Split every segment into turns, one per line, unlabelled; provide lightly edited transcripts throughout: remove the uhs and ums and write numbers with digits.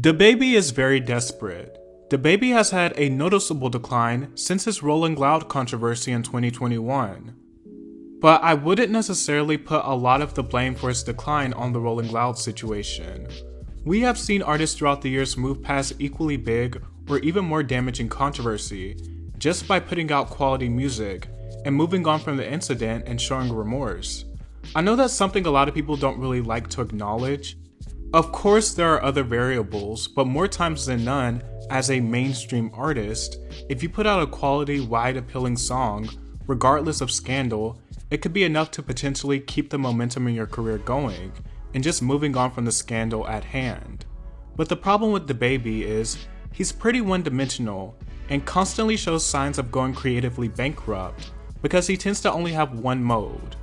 dababy is very desperate. dababy has had a noticeable decline since his Rolling Loud controversy in 2021. But I wouldn't necessarily put a lot of the blame for his decline on the Rolling Loud situation. We have seen artists throughout the years move past equally big or even more damaging controversy just by putting out quality music and moving on from the incident and showing remorse. I know that's something a lot of people don't really like to acknowledge. Of course there are other variables, but more times than none, as a mainstream artist, if you put out a quality, wide appealing song, regardless of scandal, it could be enough to potentially keep the momentum in your career going and just moving on from the scandal at hand. But the problem with dababy is he's pretty one-dimensional and constantly shows signs of going creatively bankrupt because he tends to only have one mode.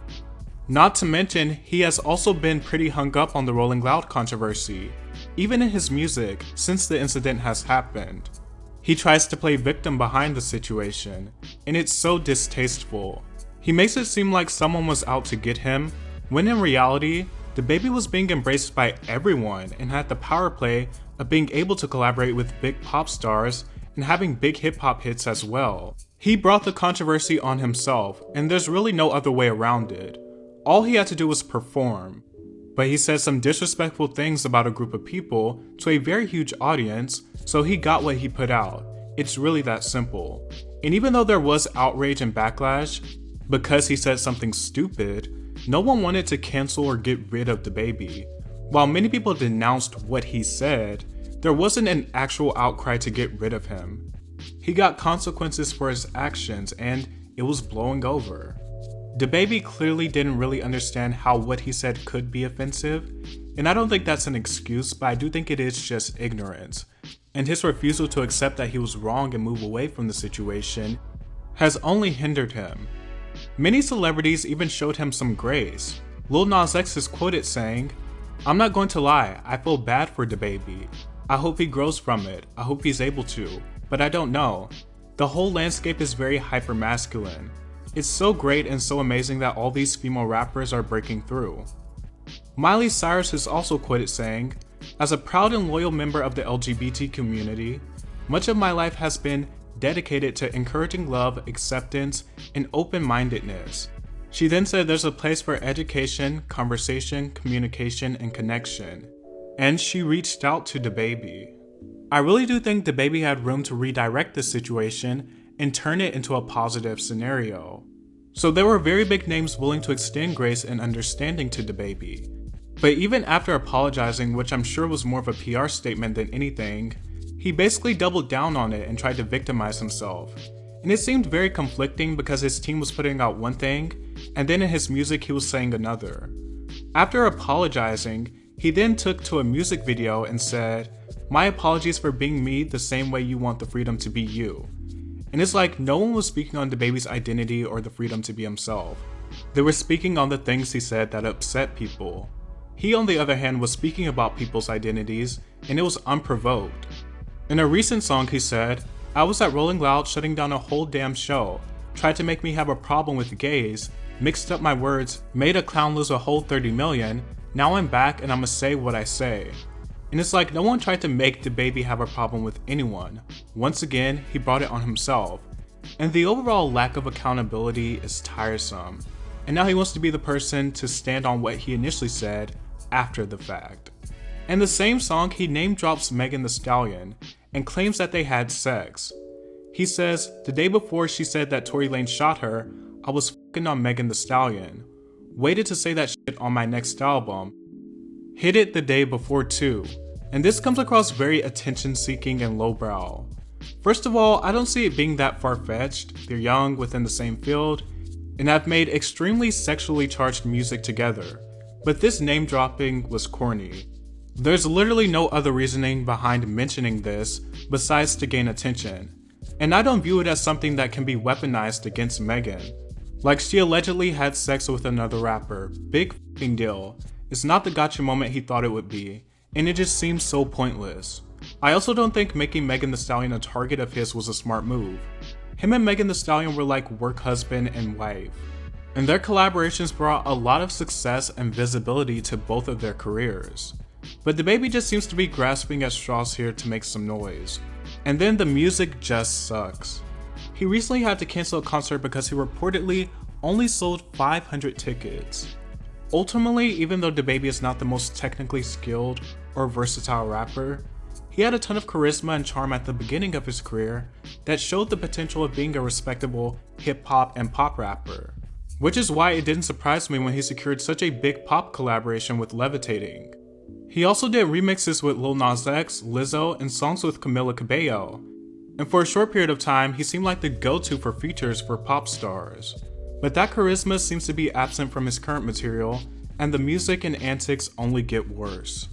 Not to mention, he has also been pretty hung up on the Rolling Loud controversy, even in his music since the incident has happened. He tries to play victim behind the situation, and it's so distasteful. He makes it seem like someone was out to get him, when in reality, dababy was being embraced by everyone and had the power play of being able to collaborate with big pop stars and having big hip hop hits as well. He brought the controversy on himself, and there's really no other way around it. All he had to do was perform. But he said some disrespectful things about a group of people to a very huge audience, so he got what he put out. It's really that simple. And even though there was outrage and backlash, because he said something stupid, no one wanted to cancel or get rid of dababy. While many people denounced what he said, there wasn't an actual outcry to get rid of him. He got consequences for his actions and it was blowing over. dababy clearly didn't really understand how what he said could be offensive, and I don't think that's an excuse, but I do think it is just ignorance. And his refusal to accept that he was wrong and move away from the situation has only hindered him. Many celebrities even showed him some grace. Lil Nas X is quoted saying, "I'm not going to lie, I feel bad for dababy. I hope he grows from it, I hope he's able to, but I don't know. The whole landscape is very hyper-masculine. It's so great and so amazing that all these female rappers are breaking through." Miley Cyrus is also quoted saying, "As a proud and loyal member of the LGBT community, much of my life has been dedicated to encouraging love, acceptance, and open-mindedness." She then said there's a place for education, conversation, communication, and connection. And she reached out to dababy. I really do think dababy had room to redirect the situation and turn it into a positive scenario. So there were very big names willing to extend grace and understanding to dababy. But even after apologizing, which I'm sure was more of a PR statement than anything, he basically doubled down on it and tried to victimize himself. And it seemed very conflicting because his team was putting out one thing, and then in his music he was saying another. After apologizing, he then took to a music video and said, "My apologies for being me the same way you want the freedom to be you." And it's like no one was speaking on dababy's identity or the freedom to be himself. They were speaking on the things he said that upset people. He, on the other hand, was speaking about people's identities, and it was unprovoked. In a recent song he said, "I was at Rolling Loud shutting down a whole damn show, tried to make me have a problem with gays, mixed up my words, made a clown lose a whole 30 million, now I'm back and I'ma say what I say." And it's like no one tried to make dababy have a problem with anyone. Once again, he brought it on himself. And the overall lack of accountability is tiresome. And now he wants to be the person to stand on what he initially said after the fact. In the same song, he name drops Megan Thee Stallion and claims that they had sex. He says, "The day before she said that Tory Lanez shot her, I was fucking on Megan Thee Stallion. Waited to say that shit on my next album. Hit it the day before too." And this comes across very attention-seeking and lowbrow. First of all, I don't see it being that far-fetched. They're young, within the same field, and have made extremely sexually charged music together. But this name-dropping was corny. There's literally no other reasoning behind mentioning this besides to gain attention. And I don't view it as something that can be weaponized against Megan. Like, she allegedly had sex with another rapper. Big f***ing deal. It's not the gotcha moment he thought it would be. And it just seems so pointless. I also don't think making Megan Thee Stallion a target of his was a smart move. Him and Megan Thee Stallion were like work husband and wife. And their collaborations brought a lot of success and visibility to both of their careers. But dababy just seems to be grasping at straws here to make some noise. And then the music just sucks. He recently had to cancel a concert because he reportedly only sold 500 tickets. Ultimately, even though dababy is not the most technically skilled or versatile rapper, he had a ton of charisma and charm at the beginning of his career that showed the potential of being a respectable hip-hop and pop rapper. Which is why it didn't surprise me when he secured such a big pop collaboration with Levitating. He also did remixes with Lil Nas X, Lizzo, and songs with Camila Cabello. And for a short period of time, he seemed like the go-to for features for pop stars. But that charisma seems to be absent from his current material, and the music and antics only get worse.